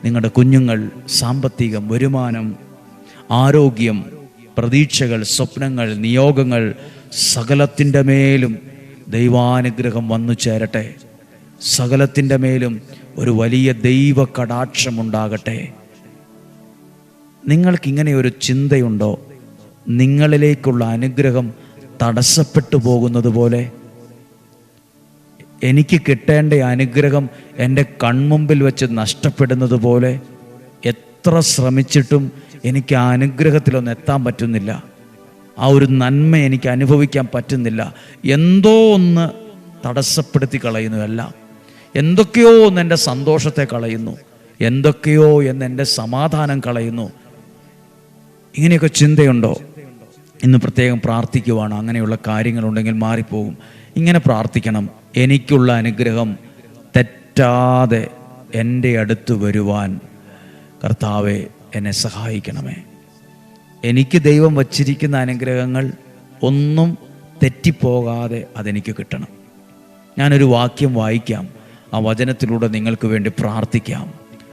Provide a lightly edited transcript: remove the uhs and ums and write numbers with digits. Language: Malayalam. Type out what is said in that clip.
നിങ്ങളുടെ കുഞ്ഞുങ്ങൾ, സാമ്പത്തികം, വരുമാനം, ആരോഗ്യം, പ്രതീക്ഷകൾ, സ്വപ്നങ്ങൾ, നിയോഗങ്ങൾ സകലത്തിൻ്റെ മേലും ദൈവാനുഗ്രഹം വന്നു ചേരട്ടെ. സകലത്തിൻ്റെ മേലും ഒരു വലിയ ദൈവ കടാക്ഷമുണ്ടാകട്ടെ. നിങ്ങൾക്കിങ്ങനെ ഒരു ചിന്തയുണ്ടോ? നിങ്ങളിലേക്കുള്ള അനുഗ്രഹം തടസ്സപ്പെട്ടു പോകുന്നത് പോലെ, എനിക്ക് കിട്ടേണ്ട അനുഗ്രഹം എൻ്റെ കൺമുമ്പിൽ വെച്ച് നഷ്ടപ്പെടുന്നത് പോലെ, എത്ര ശ്രമിച്ചിട്ടും എനിക്ക് ആ അനുഗ്രഹത്തിലൊന്നും എത്താൻ പറ്റുന്നില്ല, ആ ഒരു നന്മ എനിക്ക് അനുഭവിക്കാൻ പറ്റുന്നില്ല. എന്തോ ഒന്ന് തടസ്സപ്പെടുത്തി കളയുന്നു. എല്ലാം എന്തൊക്കെയോ ഒന്ന് എൻ്റെ സന്തോഷത്തെ കളയുന്നു, എന്തൊക്കെയോ എന്ന് എൻ്റെ സമാധാനം കളയുന്നു. ഇങ്ങനെയൊക്കെ ചിന്തയുണ്ടോ? ഇന്ന് പ്രത്യേകം പ്രാർത്ഥിക്കുവാണ്. അങ്ങനെയുള്ള കാര്യങ്ങളുണ്ടെങ്കിൽ മാറിപ്പോകും. ഇങ്ങനെ പ്രാർത്ഥിക്കണം: എനിക്കുള്ള അനുഗ്രഹം തെറ്റാതെ എൻ്റെ അടുത്ത് വരുവാൻ കർത്താവേ എന്നെ സഹായിക്കണമേ. എനിക്ക് ദൈവം വച്ചിരിക്കുന്ന അനുഗ്രഹങ്ങൾ ഒന്നും തെറ്റിപ്പോകാതെ അതെനിക്ക് കിട്ടണം. ഞാനൊരു വാക്യം വായിക്കാം, ആ വചനത്തിലൂടെ നിങ്ങൾക്ക് വേണ്ടി പ്രാർത്ഥിക്കാം.